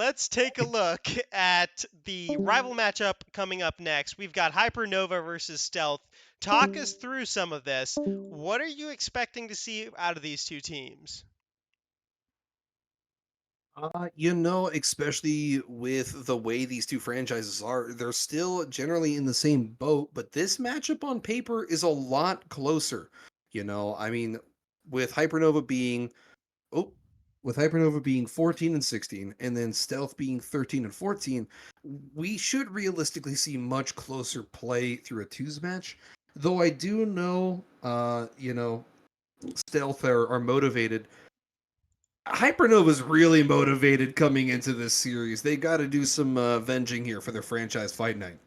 let's take a look at the rival matchup coming up next. We've got Hypernova versus Stealth. Talk us through some of this. What are you expecting to see out of these two teams? Especially with the way these two franchises are, they're still generally in the same boat, but this matchup on paper is a lot closer. I mean, with Hypernova being oh, with Hypernova being 14 and 16 and then Stealth being 13 and 14, we should realistically see much closer play through a twos match. Though I do know Stealth are motivated. Hypernova's really motivated coming into this series. They got to do some venging here for their franchise fight night.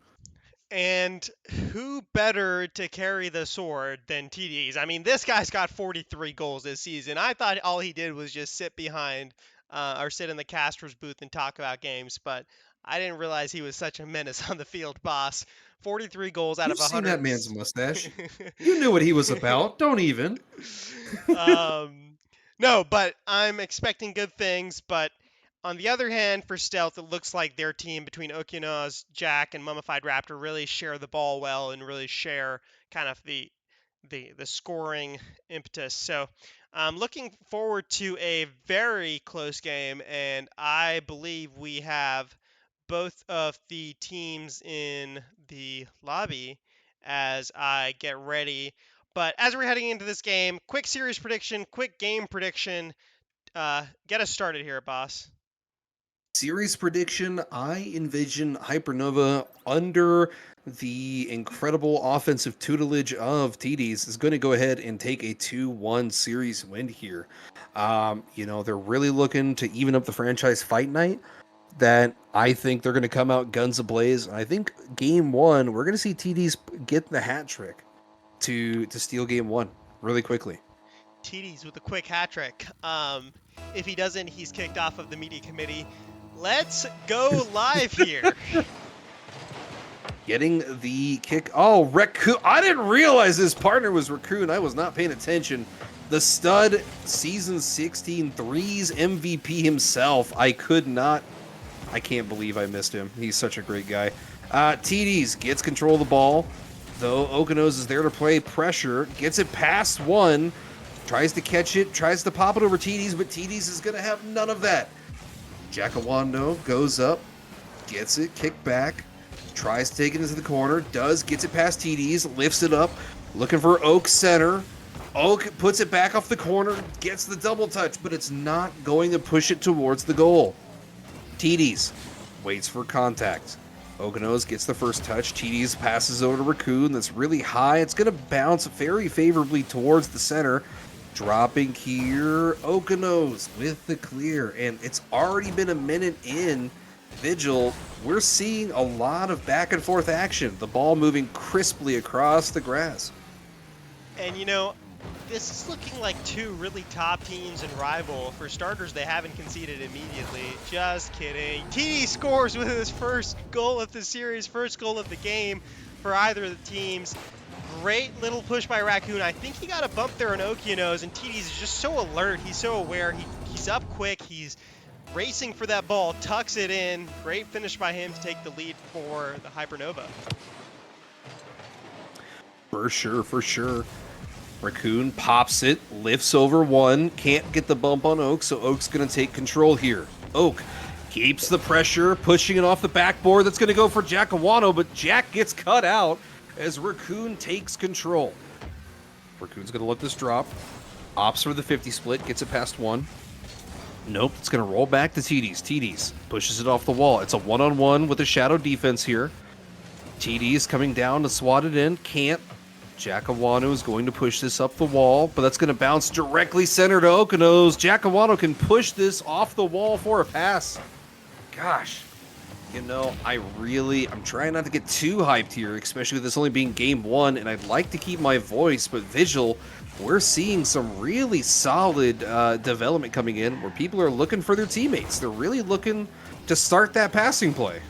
And who better to carry the sword than Tdeez? I mean, this guy's got 43 goals this season. I thought all he did was just sit behind or sit in the caster's booth and talk about games, but I didn't realize he was such a menace on the field, boss. 43 goals out You've of seen 100. that man's mustache. You knew what he was about. Don't even. No, but I'm expecting good things. But on the other hand, for Stealth, it looks like their team between okeanoz, Jack, and MummifiedRaptor really share the ball well and really share kind of the scoring impetus. So I'm looking forward to a very close game, and I believe we have both of the teams in the lobby as I get ready. But as we're heading into this game, quick series prediction, quick game prediction. Get us started here, boss. Series prediction, I envision Hypernova under the incredible offensive tutelage of Tdeez is going to go ahead and take a 2-1 series win here. They're really looking to even up the franchise fight night that I think they're going to come out guns ablaze. I think game one, we're going to see Tdeez get the hat trick to steal game one really quickly. Tdeez with a quick hat trick. If he doesn't, he's kicked off of the media committee. Let's go live here. Getting the kick. Oh, Reccoonn. I didn't realize his partner was Reccoonn. I was not paying attention. The stud season 16 threes MVP himself. I can't believe I missed him. He's such a great guy. Tdeez gets control of the ball. Though okeanoz is there to play pressure. Gets it past one. Tries to catch it. Tries to pop it over Tdeez, but Tdeez is going to have none of that. Jackowanou goes up. Gets it. Kick back. Tries to take it into the corner. Gets it past Tdeez. Lifts it up. Looking for Oak center. Oak puts it back off the corner. Gets the double touch, but it's not going to push it towards the goal. Tdeez waits for contact. okeanoz gets the first touch. Tdeez passes over to Reccoonn. That's really high. It's going to bounce very favorably towards the center. Dropping here. okeanoz with the clear. And it's already been a minute in. Vigil, we're seeing a lot of back and forth action. The ball moving crisply across the grass. And this is looking like two really top teams and rival. For starters, they haven't conceded immediately. Just kidding. Tdeez scores with his first goal of the series, first goal of the game for either of the teams. Great little push by Reccoonn. I think he got a bump there on okeanoz, and Tdeez is just so alert. He's so aware. He's up quick. He's racing for that ball, tucks it in. Great finish by him to take the lead for the Hypernova. For sure. Reccoonn pops it, lifts over one, can't get the bump on Oak, so Oak's going to take control here. Oak keeps the pressure, pushing it off the backboard. That's going to go for Jackowanou, but Jack gets cut out as Reccoonn takes control. Reccoonn's going to let this drop. Opts for the 50 split, gets it past one. Nope, it's going to roll back to Tdeez. Tdeez pushes it off the wall. It's a one-on-one with a shadow defense here. Tdeez coming down to swat it in. Can't. Jackowanou is going to push this up the wall, but that's going to bounce directly center to okeanoz. Jackowanou can push this off the wall for a pass. Gosh, I'm trying not to get too hyped here, especially with this only being game one, and I'd like to keep my voice, but Vigil, we're seeing some really solid development coming in where people are looking for their teammates. They're really looking to start that passing play.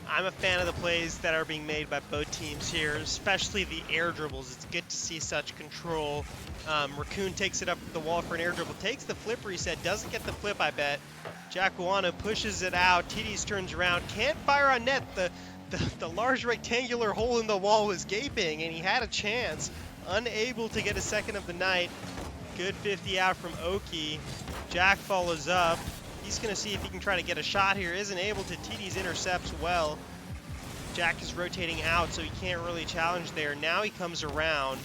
I'm a fan of the plays that are being made by both teams here, especially the air dribbles. It's good to see such control. Reccoonn takes it up the wall for an air dribble, takes the flip reset, doesn't get the flip, I bet. Jackowanou pushes it out. Tdeez turns around, can't fire on net. The large rectangular hole in the wall was gaping, and he had a chance. Unable to get a second of the night. Good 50 out from Oki. Jack follows up. He's going to see if he can try to get a shot here. Isn't able to. Tdeez intercepts well. Jack is rotating out, so he can't really challenge there. Now he comes around.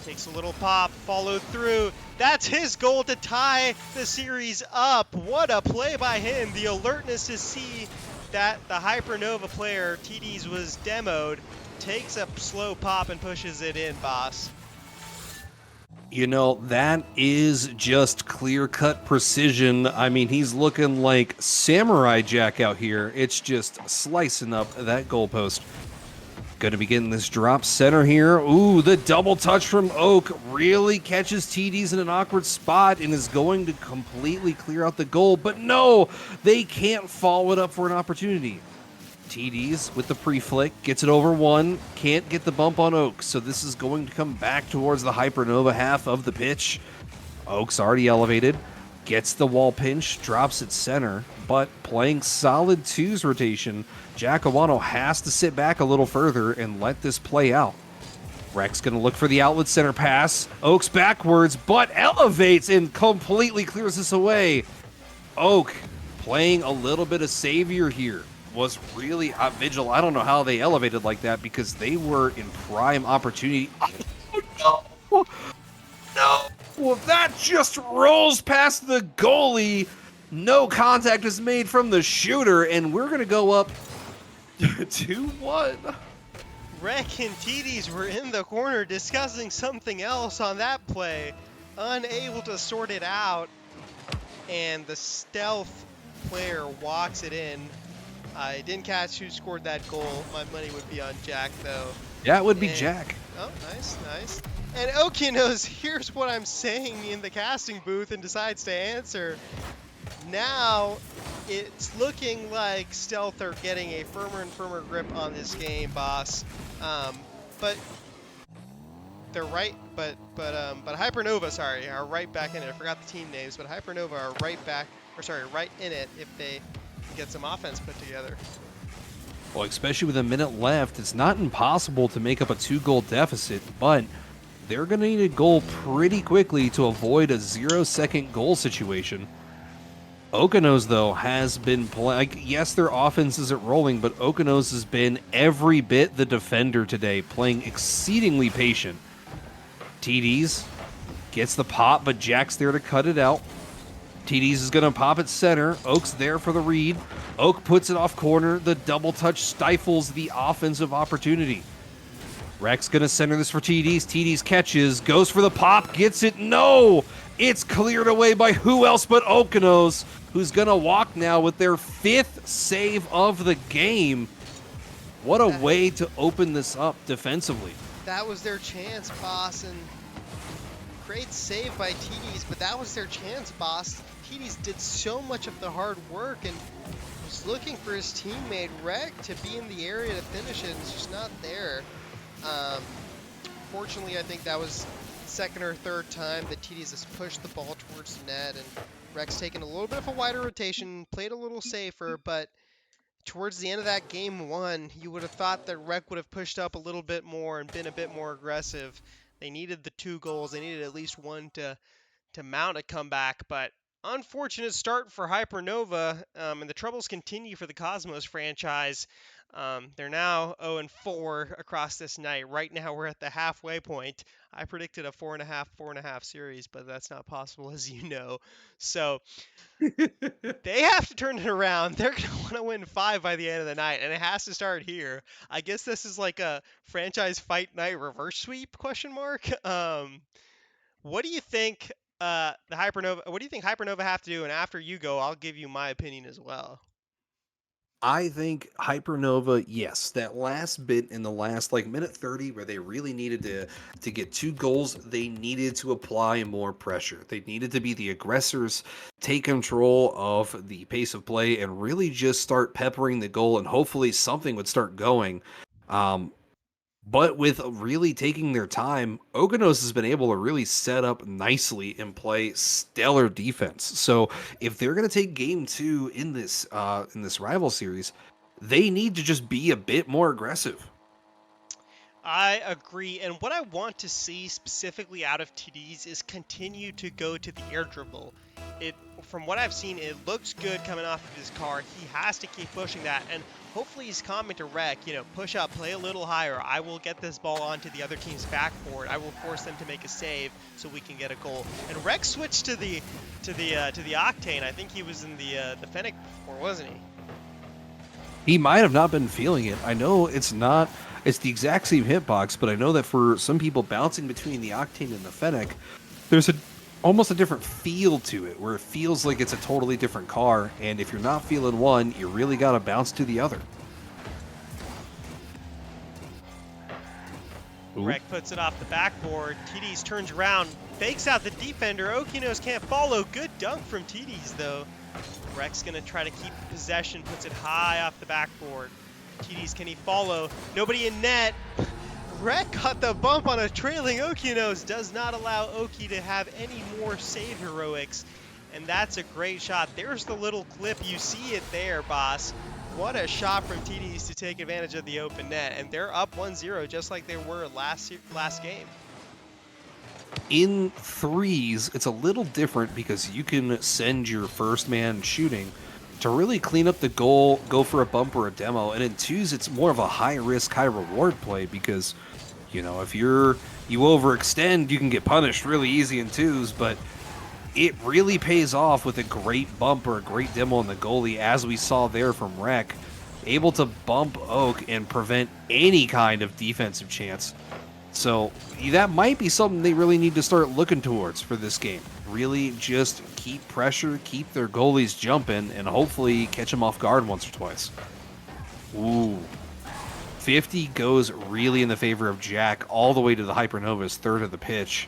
Takes a little pop, followed through. That's his goal to tie the series up. What a play by him. The alertness to see that the Hypernova player, Tdeez, was demoed. Takes a slow pop and pushes it in, boss. You know, that is just clear-cut precision. I mean, he's looking like Samurai Jack out here. It's just slicing up that goalpost. Going to be getting this drop center here. Ooh, the double touch from Oak really catches Tdeez in an awkward spot and is going to completely clear out the goal. But no, they can't follow it up for an opportunity. Tdeez with the pre-flick, gets it over one, can't get the bump on Oak, so this is going to come back towards the Hypernova half of the pitch. Oak's already elevated, gets the wall pinch, drops it center, but playing solid twos rotation, Jackowanou has to sit back a little further and let this play out. Rex going to look for the outlet center pass. Oak's backwards, but elevates and completely clears this away. Oak playing a little bit of savior here. Was really Vigil. I don't know how they elevated like that because they were in prime opportunity. Oh, no. No. Well, that just rolls past the goalie. No contact is made from the shooter, and we're going to go up 2-1. Rec and Tdeez were in the corner discussing something else on that play, unable to sort it out, and the stealth player walks it in. I didn't catch who scored that goal. My money would be on Jack, though. Yeah, it would be Jack. Oh, nice, nice. And okeanoz hears what I'm saying in the casting booth and decides to answer. Now, it's looking like Stealth are getting a firmer and firmer grip on this game, boss. But they're right. But Hypernova, sorry, are right back in it. I forgot the team names, but Hypernova are right back, or sorry, right in it if they get some offense put together. Well, especially with a minute left, it's not impossible to make up a 2-goal deficit, but they're going to need a goal pretty quickly to avoid a 0-second goal situation. Okeanoz, though, has been playing. Yes, their offense isn't rolling, but Okeanoz has been every bit the defender today, playing exceedingly patient. Tdeez gets the pop, but Jack's there to cut it out. Tdeez is going to pop at center. Oak's there for the read. Oak puts it off corner. The double touch stifles the offensive opportunity. Rex going to center this for Tdeez. Tdeez catches, goes for the pop, gets it. No! It's cleared away by who else but Okeanoz, who's going to walk now with their 5th save of the game. What a way to open this up defensively. That was their chance, boss, and great save by Tdeez, but that was their chance, boss. Tdeez did so much of the hard work and was looking for his teammate Rec to be in the area to finish it, and it's just not there. Fortunately, I think that was second or third time that Tdeez has pushed the ball towards the net, and Rec's taken a little bit of a wider rotation, played a little safer, but towards the end of that game one, you would have thought that Rec would have pushed up a little bit more and been a bit more aggressive. They needed the 2 goals. They needed at least one to mount a comeback, but unfortunate start for Hypernova, and the troubles continue for the Cosmos franchise. They're now 0-4 across this night. Right now, we're at the halfway point. I predicted a 4.5 series, but that's not possible, as you know. So they have to turn it around. They're going to want to win 5 by the end of the night, and it has to start here. I guess this is like a franchise fight night reverse sweep, question mark. What do you think Hypernova have to do? And after you go, I'll give you my opinion as well. I think Hypernova, yes, that last bit in the last like minute 30 where they really needed to get 2 goals, they needed to apply more pressure. They needed to be the aggressors, take control of the pace of play and really just start peppering the goal and hopefully something would start going. Um, but with really taking their time, okeanoz has been able to really set up nicely and play stellar defense. So if they're going to take game 2 in this rival series, they need to just be a bit more aggressive. I agree, and what I want to see specifically out of Tdeez is continue to go to the air dribble. From what I've seen, it looks good coming off of his car. He has to keep pushing that, and hopefully he's calming to Rec. Push up, play a little higher. I will get this ball onto the other team's backboard. I will force them to make a save so we can get a goal. And Rec switched to the Octane. I think he was in the Fennec before, wasn't he? He might have not been feeling it. I know it's the exact same hitbox, but I know that for some people bouncing between the Octane and the Fennec, there's almost a different feel to it, where it feels like it's a totally different car, and if you're not feeling one, you really got to bounce to the other. Ooh. Rec puts it off the backboard. Tdeez turns around, fakes out the defender. okeanoz can't follow. Good dunk from Tdeez, though. Rec's going to try to keep possession, puts it high off the backboard. Tdeez, can he follow? Nobody in net. Rec got the bump on a trailing okeanoz. Does not allow Oki to have any more save heroics. And that's a great shot. There's the little clip. You see it there, boss. What a shot from Tdeez to take advantage of the open net. And they're up 1-0 just like they were last game. In threes, it's a little different because you can send your first man shooting to really clean up the goal, go for a bump or a demo. And in twos, it's more of a high risk, high reward play because, if you overextend, you can get punished really easy in twos, but it really pays off with a great bump or a great demo on the goalie, as we saw there from Rec, able to bump Oak and prevent any kind of defensive chance. So that might be something they really need to start looking towards for this game. Really just keep pressure, keep their goalies jumping, and hopefully catch them off guard once or twice. Ooh. 50 goes really in the favor of Jack all the way to the Hypernova's third of the pitch.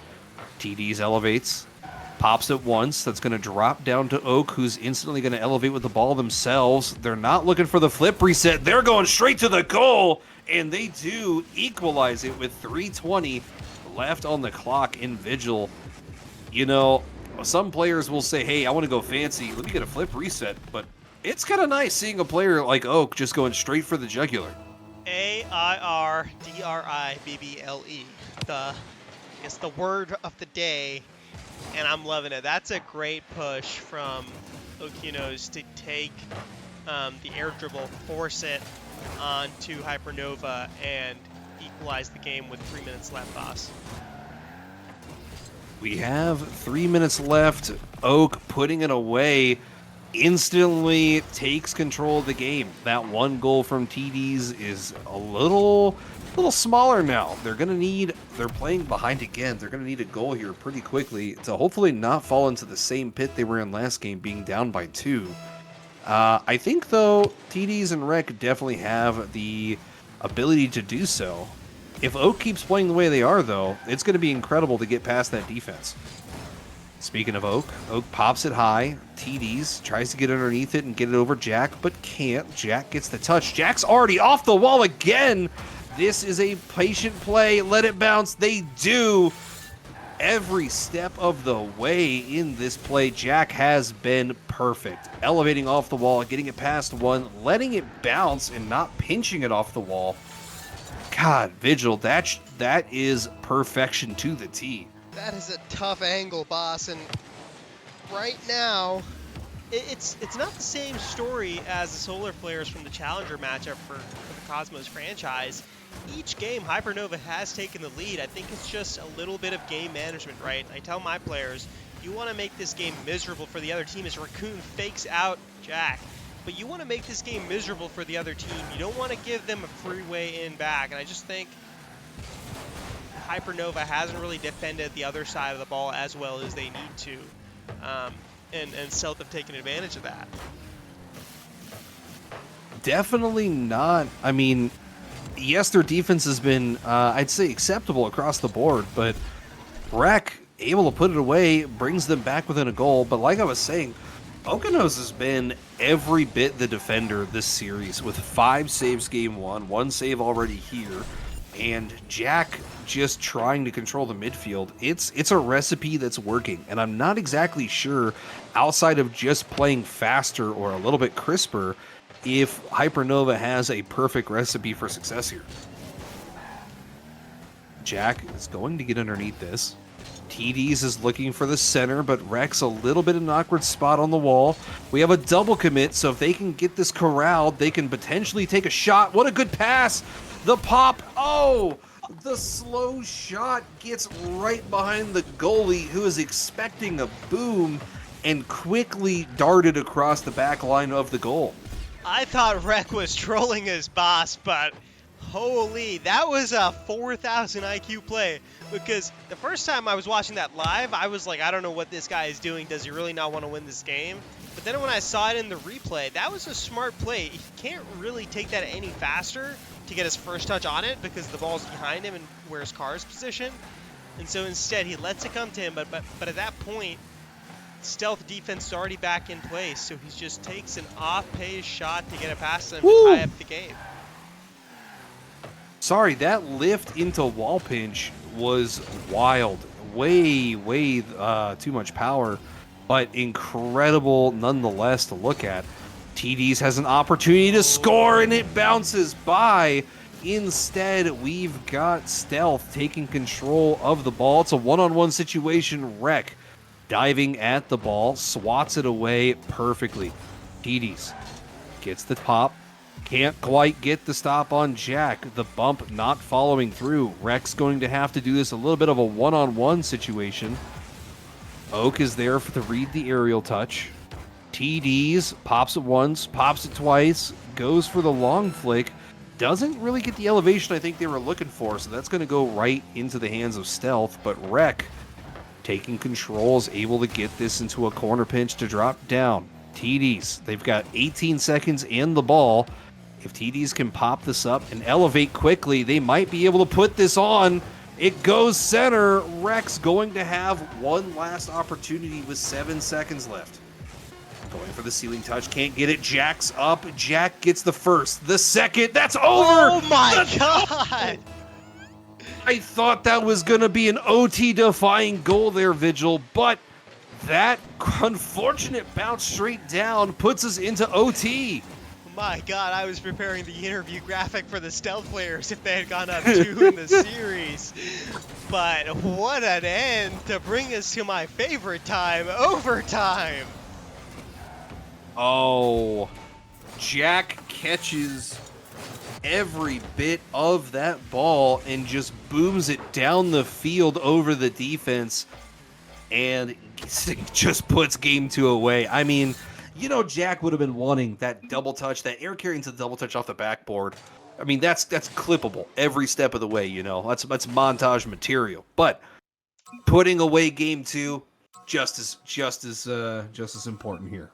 Tdeez elevates, pops it once. That's going to drop down to Oak, who's instantly going to elevate with the ball themselves. They're not looking for the flip reset. They're going straight to the goal. And they do equalize it with 3:20 left on the clock in Vigil. Some players will say, hey, I want to go fancy. Let me get a flip reset. But it's kind of nice seeing a player like Oak just going straight for the jugular. AIRDRIBBLE. It's the word of the day, and I'm loving it. That's a great push from okeanoz to take the air dribble, force it onto Hypernova, and equalize the game with 3 minutes left, boss. We have 3 minutes left. Oak putting it away instantly takes control of the game. That one goal from Tdeez is a little smaller now. They're playing behind again. They're going to need a goal here pretty quickly to hopefully not fall into the same pit they were in last game, being down by 2. I think, though, Tdeez and Rec definitely have the ability to do so. If Oak keeps playing the way they are, though, it's going to be incredible to get past that defense. Speaking of Oak pops it high. Tdeez tries to get underneath it and get it over Jack, but can't. Jack gets the touch. Jack's already off the wall again. This is a patient play. Let it bounce. They do. Every step of the way in this play, Jack has been perfect. Elevating off the wall, getting it past one, letting it bounce, and not pinching it off the wall. God, Vigil, that is perfection to the T. That is a tough angle, boss, and right now, it's not the same story as the Solar Flares from the Challenger matchup for the Cosmos franchise. Each game, Hypernova has taken the lead. I think it's just a little bit of game management, right? I tell my players, you want to make this game miserable for the other team as Reccoonn fakes out Jack. But you want to make this game miserable for the other team. You don't want to give them a free way in back. And I just think Hypernova hasn't really defended the other side of the ball as well as they need to. And Stealth have taken advantage of that. definitely not. I mean, yes, their defense has been, I'd say, acceptable across the board, but Rec, able to put it away, brings them back within a goal. But like I was saying, okeanoz has been every bit the defender this series with 5 saves game 1 save already here, and Jack just trying to control the midfield. It's a recipe that's working, and I'm not exactly sure, outside of just playing faster or a little bit crisper, if Hypernova has a perfect recipe for success here. Jack is going to get underneath this. Tdeez is looking for the center, but Rex a little bit in an awkward spot on the wall. We have a double commit, so if they can get this corralled, they can potentially take a shot. What a good pass! The pop! Oh! The slow shot gets right behind the goalie, who is expecting a boom, and quickly darted across the back line of the goal. I thought Rec was trolling his boss, but holy, that was a 4,000 IQ play. Because the first time I was watching that live, I was like, I don't know what this guy is doing. Does he really not want to win this game? But then when I saw it in the replay, that was a smart play. He can't really take that any faster to get his first touch on it because the ball's behind him and where his car is positioned. And so instead, he lets it come to him. But at that point, stealth defense is already back in place, so he just takes an off-pace shot to get it past them to tie up the game. Sorry, that lift into wall pinch was wild. Way too much power, but incredible nonetheless to look at. Tdeez has an opportunity to score, and it bounces by. Instead, we've got Stealth taking control of the ball. It's a one-on-one situation. Rec diving at the ball, swats it away perfectly. Tdeez gets the pop, can't quite get the stop on Jack. The bump not following through. Rec's going to have to do this a little bit of a one-on-one situation. Oak is there to read the aerial touch. Tdeez pops it once, pops it twice, goes for the long flick. Doesn't really get the elevation I think they were looking for, so that's going to go right into the hands of Stealth. But Rec, taking control, is able to get this into a corner pinch to drop down. Tdeez, they've got 18 seconds in the ball. If Tdeez can pop this up and elevate quickly, they might be able to put this on. It goes center. Rec's going to have one last opportunity with 7 seconds left. Going for the ceiling touch, can't get it. Jack's up. Jack gets the first, the second. That's over. Oh my god! I thought that was going to be an OT-defying goal there, Vigil, but that unfortunate bounce straight down puts us into OT. My god, I was preparing the interview graphic for the stealth players if they had gone up 2 in the series. But what an end to bring us to my favorite time, overtime. Oh, Jack catches every bit of that ball and just booms it down the field over the defense and just puts game 2 away. I mean, you know, Jack would have been wanting that double touch, that air carry into the double touch off the backboard. I mean, that's clippable every step of the way, you know. That's montage material. But putting away game 2, just as important here.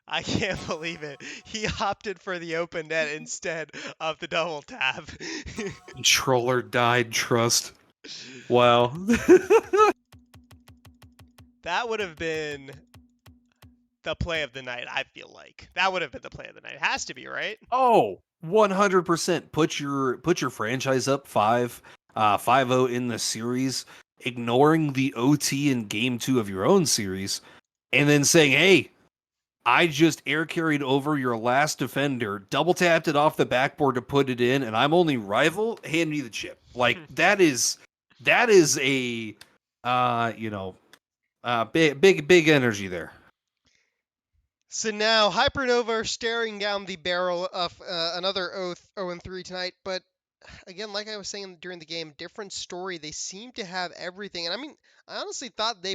I can't believe it. He opted for the open net instead of the double tap. Controller died, trust. Wow. That would have been the play of the night, I feel like. That would have been the play of the night. It has to be, right? Oh, 100%. Put your franchise up 5-0 in the series, ignoring the OT in game 2 of your own series, and then saying, hey, I just air carried over your last defender, double tapped it off the backboard to put it in, and I'm only rival. Hand me the chip. Like that is a big energy there. So now Hypernova are staring down the barrel of another 0-3 tonight, but again, like I was saying during the game, different story. They seem to have everything, and I mean, I honestly thought they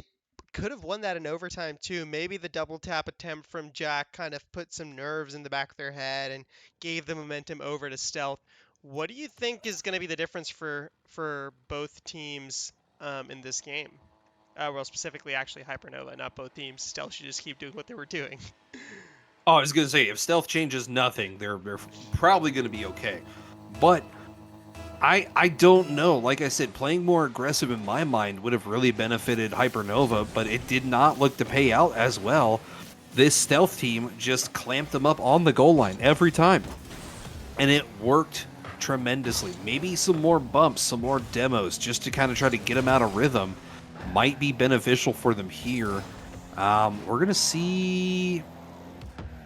could have won that in overtime too. Maybe the double tap attempt from Jack kind of put some nerves in the back of their head and gave the momentum over to Stealth. What do you think is going to be the difference for both teams in this game? Well, specifically, actually, Hypernova, not both teams. Stealth should just keep doing what they were doing. Oh, I was gonna say, if stealth changes nothing, they're probably gonna be okay. But I don't know. Like I said, playing more aggressive in my mind would have really benefited Hypernova, but it did not look to pay out as well. This stealth team just clamped them up on the goal line every time, and it worked tremendously. Maybe some more bumps, some more demos, just to kind of try to get them out of rhythm, might be beneficial for them here. We're gonna see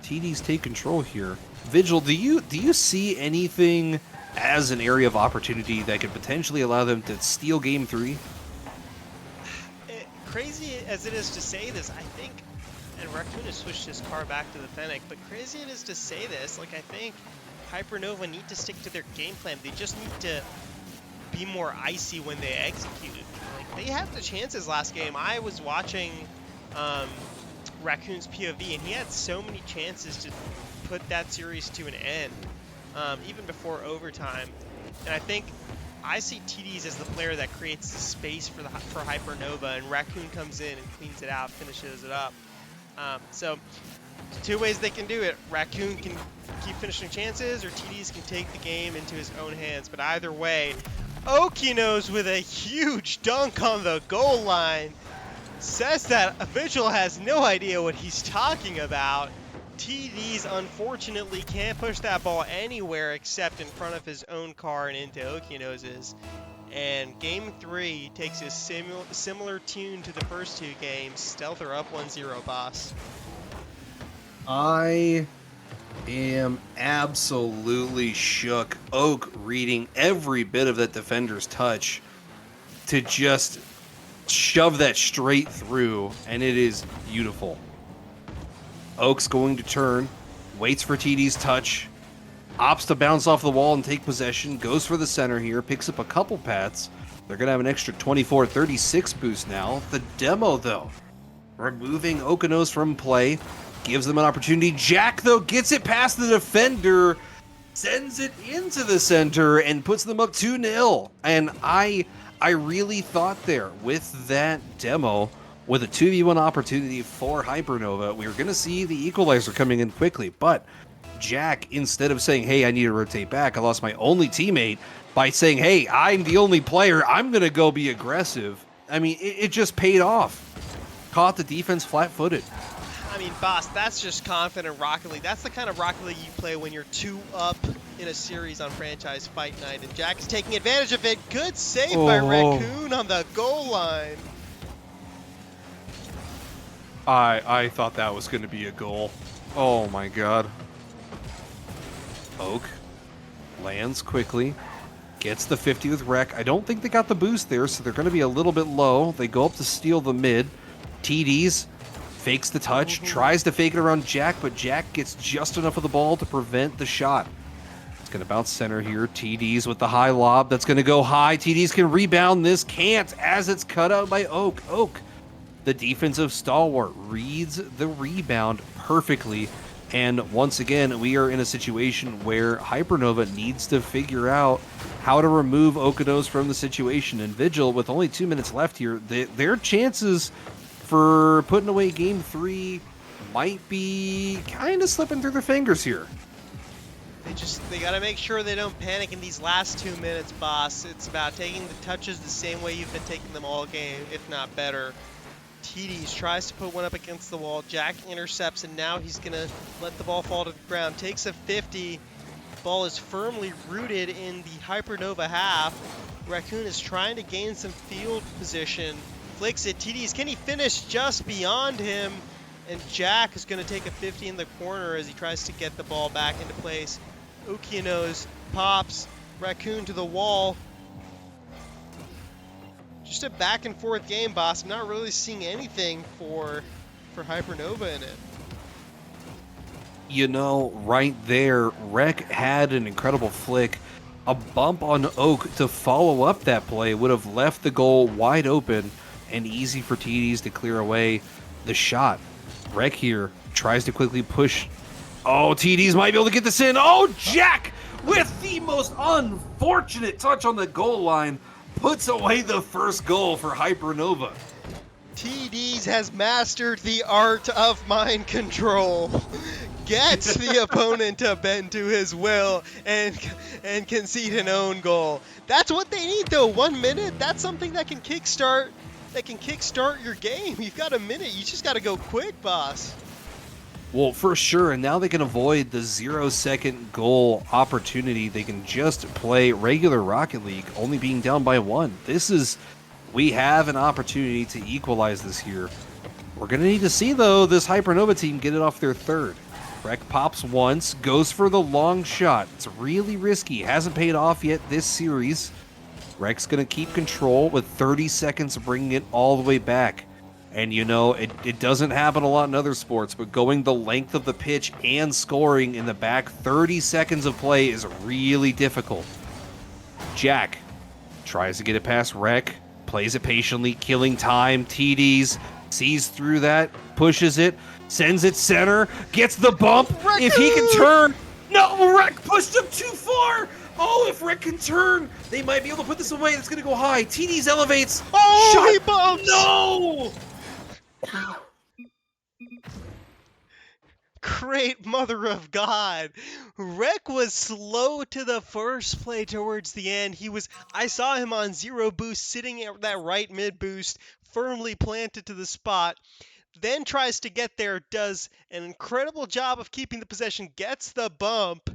Tdeez take control here. Vigil, do you see anything as an area of opportunity that could potentially allow them to steal game 3? Crazy as it is to say this, I think, and Reccoonn has switched his car back to the Fennec, but crazy it is to say this, like I think Hypernova need to stick to their game plan. They just need to be more icy when they execute it. Like, they had the chances last game. I was watching Reccoonn's POV, and he had so many chances to put that series to an end, even before overtime. And I think I see Tdeez as the player that creates the space for Hypernova, and Reccoonn comes in and cleans it out, finishes it up. So two ways they can do it. Reccoonn can keep finishing chances, or Tdeez can take the game into his own hands. But either way, okeanoz with a huge dunk on the goal line says that Vigil has no idea what he's talking about. Tdeez unfortunately can't push that ball anywhere except in front of his own car and into okeanoz's. And game 3 takes a similar tune to the first 2 games. Stealth are up 1-0, boss. I am absolutely shook. Oak reading every bit of that defender's touch to just shove that straight through, and it is beautiful. Oak's going to turn, waits for Tdeez's touch, opts to bounce off the wall and take possession, goes for the center here, picks up a couple pats. They're going to have an extra 24-36 boost now. The demo, though, removing okeanoz from play, gives them an opportunity. Jack, though, gets it past the defender, sends it into the center, and puts them up 2-0. And I really thought there, with that demo, with a 2v1 opportunity for Hypernova, we were going to see the equalizer coming in quickly. But Jack, instead of saying, hey, I need to rotate back, I lost my only teammate, by saying, hey, I'm the only player, I'm going to go be aggressive. I mean, it just paid off. Caught the defense flat-footed. I mean, boss, that's just confident Rocket League. That's the kind of Rocket League you play when you're 2 up in a series on Franchise Fight Night. And Jack is taking advantage of it. Good save by Reccoonn on the goal line. I thought that was going to be a goal. Oh my god. Oak lands quickly, gets the 50 with Rec. I don't think they got the boost there, so they're going to be a little bit low. They go up to steal the mid. Tdeez fakes the touch, tries to fake it around Jack, but Jack gets just enough of the ball to prevent the shot. It's going to bounce center here. Tdeez with the high lob. That's going to go high. Tdeez can rebound this. Can't, as it's cut out by Oak. Oak, the defensive stalwart, reads the rebound perfectly. And once again, we are in a situation where Hypernova needs to figure out how to remove okeanoz from the situation. And Vigil, with only 2 minutes left here, their chances for putting away game 3 might be kind of slipping through their fingers here. They got to make sure they don't panic in these last 2 minutes, boss. It's about taking the touches the same way you've been taking them all game, if not better. Tdeez tries to put one up against the wall. Jack intercepts, and now he's going to let the ball fall to the ground. Takes a 50. Ball is firmly rooted in the Hypernova half. Reccoonn is trying to gain some field position. Flicks it. Tdeez, can he finish just beyond him? And Jack is going to take a 50 in the corner as he tries to get the ball back into place. okeanoz pops. Reccoonn to the wall. Just a back and forth game, boss. I'm not really seeing anything for Hypernova in it. You know, right there, Rec had an incredible flick. A bump on Oak to follow up that play would have left the goal wide open and easy for Tdeez to clear away the shot. Rec here tries to quickly push. Oh, Tdeez might be able to get this in. Oh, Jack with the most unfortunate touch on the goal line puts away the first goal for Hypernova. Tdeez has mastered the art of mind control. gets the opponent to bend to his will and concede an own goal. That's what they need though. 1 minute, that's something that can kickstart your game. You've got a minute. You just got to go quick, boss. Well, for sure, and now they can avoid the 0-second goal opportunity. They can just play regular Rocket League, only being down by 1. We have an opportunity to equalize this here. We're going to need to see, though, this Hypernova team get it off their third. Rec pops once, goes for the long shot. It's really risky, hasn't paid off yet this series. Rec's going to keep control with 30 seconds bringing it all the way back. And, you know, it doesn't happen a lot in other sports, but going the length of the pitch and scoring in the back 30 seconds of play is really difficult. Jack tries to get it past Rec, plays it patiently, killing time. Tdeez sees through that, pushes it, sends it center, gets the bump. Reccoonn! If he can turn... No, Rec pushed him too far! Oh, if Rec can turn, they might be able to put this away. It's going to go high. Tdeez elevates. Oh, Shot. he bumps! No! Great mother of God. Rec was slow to the first play towards the end. I saw him on 0 boost, sitting at that right mid boost, firmly planted to the spot. Then tries to get there, does an incredible job of keeping the possession, gets the bump,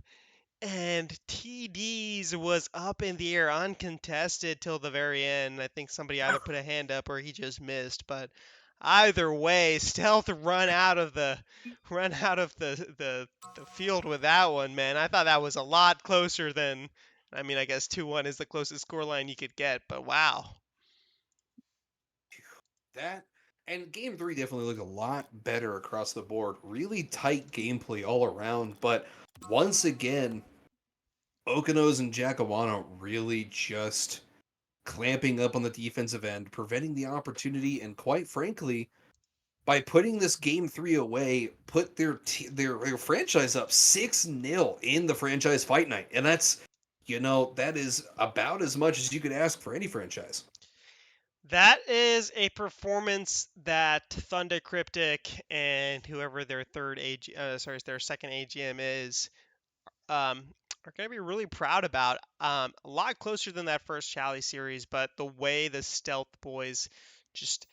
and Tdeez was up in the air uncontested till the very end. I think somebody either put a hand up or he just missed, but either way, Stealth run out of the field with that one, man. I thought that was a lot closer than, I mean, I guess 2-1 is the closest scoreline you could get, but wow. That and game 3 definitely looked a lot better across the board. Really tight gameplay all around, but once again, okeanoz and Jackowanou really just clamping up on the defensive end, preventing the opportunity, and quite frankly, by putting this game 3 away, put their franchise up 6-0 in the franchise fight night. And that's, you know, that is about as much as you could ask for any franchise. That is a performance that Thunder Cryptic and whoever their their second AGM is, are going to be really proud about. A lot closer than that first Chally series, but the way the Stealth boys just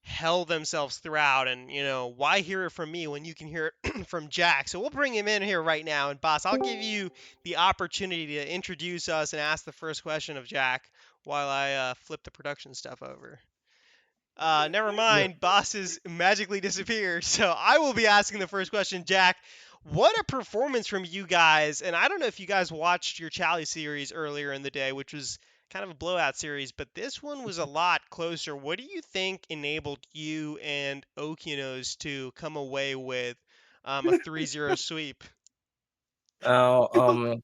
held themselves throughout, and you know, why hear it from me when you can hear it from Jack? So we'll bring him in here right now, and boss, I'll give you the opportunity to introduce us and ask the first question of Jack while I flip the production stuff over. Never mind, boss has magically disappeared, so I will be asking the first question. Jack, what a performance from you guys, and I don't know if you guys watched your Chally series earlier in the day, which was kind of a blowout series, but this one was a lot closer. What do you think enabled you and okeanoz to come away with a 3-0 sweep? Now,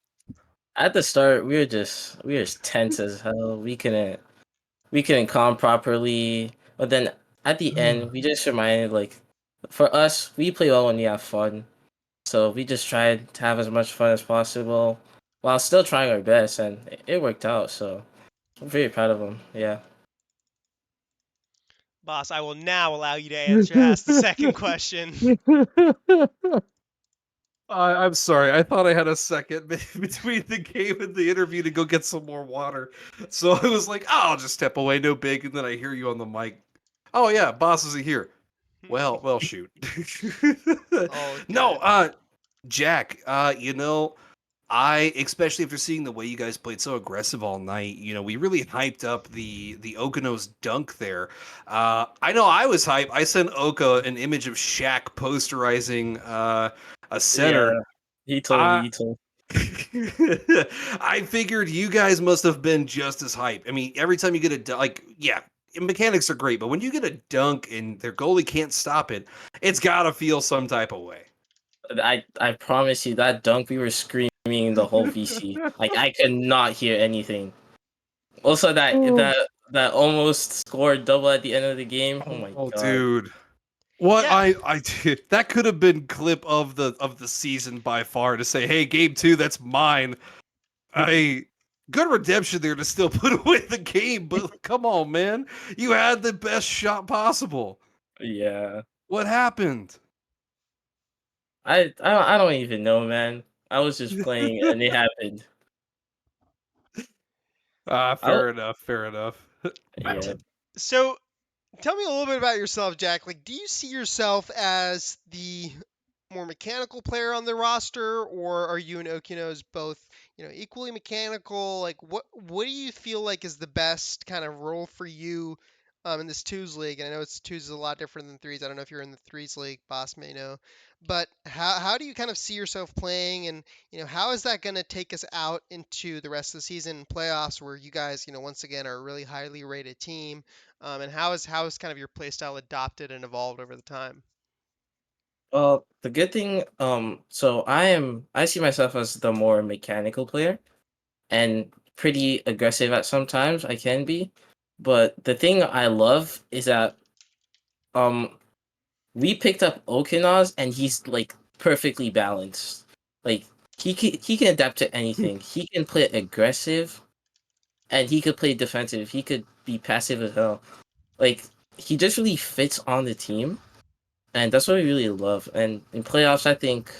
at the start, we were just tense as hell. We couldn't calm properly. But then at the end, we just reminded, like, for us, we play well when we have fun. So we just tried to have as much fun as possible while still trying our best, and it worked out. So I'm very proud of them. Yeah. Boss, I will now allow you to ask the second question. I'm sorry. I thought I had a second between the game and the interview to go get some more water. So I was like, oh, I'll just step away, no big. And then I hear you on the mic. Oh, yeah, boss isn't here. Well, shoot. Oh, No, Jack, you know, especially after seeing the way you guys played so aggressive all night, you know, we really hyped up the okeanoz dunk there. I know I was hyped. I sent Oka an image of Shaq posterizing a center. Yeah, he told me. I figured you guys must have been just as hyped. I mean, every time you get a dunk, mechanics are great, but when you get a dunk and their goalie can't stop it, it's got to feel some type of way. I promise you, that dunk, we were screaming the whole VC. Like, I could not hear anything. Also, that almost scored double at the end of the game. Oh my god, dude! What Yeah. I did, that could have been clip of the season by far, to say, hey, game 2, that's mine. Good redemption there to still put away the game, but come on, man, you had the best shot possible. Yeah. What happened? I don't even know, man. I was just playing and it happened. I Fair enough. Fair enough. yeah. So tell me a little bit about yourself, Jack. Like, do you see yourself as the more mechanical player on the roster, or are you and okeanoz both, equally mechanical? Like, what do you feel like is the best kind of role for you in this twos league? And I know it's twos is a lot different than threes. I don't know if you're in the threes league, boss may know, but how do you kind of see yourself playing, and how is that going to take us out into the rest of the season and playoffs, where you guys, once again are a really highly rated team, and how is kind of your play style adopted and evolved over the time? Well, the good thing, so I see myself as the more mechanical player and pretty aggressive at sometimes. I can be, but the thing I love is that um we picked up okeanoz and he's like perfectly balanced. Like he can adapt to anything. He can play aggressive and he could play defensive. He could be passive as hell. Like he just really fits on the team, and that's what we really love. And in playoffs, I think,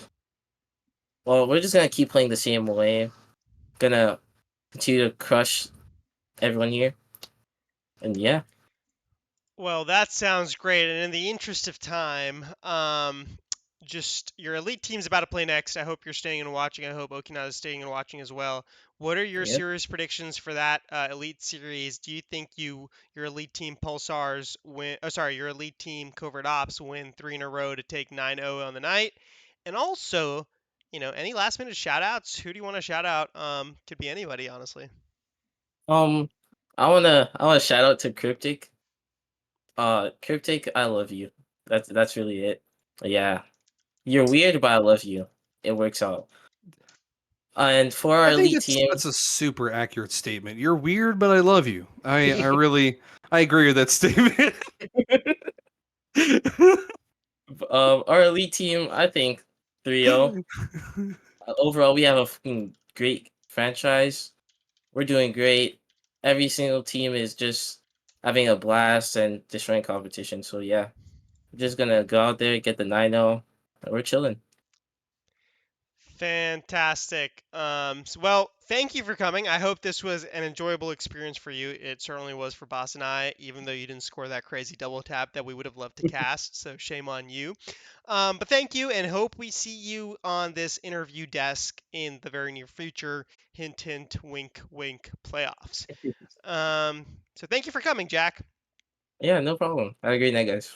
well, we're just gonna keep playing the same way. Gonna continue to crush everyone here, and yeah, Well, that sounds great. And in the interest of time, just your elite team's about to play next. I hope you're staying and watching. I hope Okinawa is staying and watching as well. What are your yeah. serious predictions for that elite series? Do you think your elite team Pulsars win? Oh, sorry, your elite team Covert Ops win three in a row to take 9-0 on the night? And also, any last minute shout outs? Who do you want to shout out? Could be anybody, honestly. Um, I wanna shout out to Cryptic. Cryptic, I love you. That's really it. Yeah, you're weird, but I love you. It works out. And for our I think elite that's team, that's a super accurate statement. You're weird, but I love you. I agree with that statement. our elite team, I think 3-0. Overall, we have a fucking great franchise. We're doing great. Every single team is just having a blast and destroying competition. So yeah, we're just gonna go out there, get the 9-0, and we're chilling. Fantastic. Well, thank you for coming. I hope this was an enjoyable experience for you. It certainly was for Boss and I, even though you didn't score that crazy double tap that we would have loved to cast. So shame on you. But thank you, and hope we see you on this interview desk in the very near future. Hint, hint, wink, wink, playoffs. So thank you for coming, Jack. Yeah, no problem. Have a great night, guys.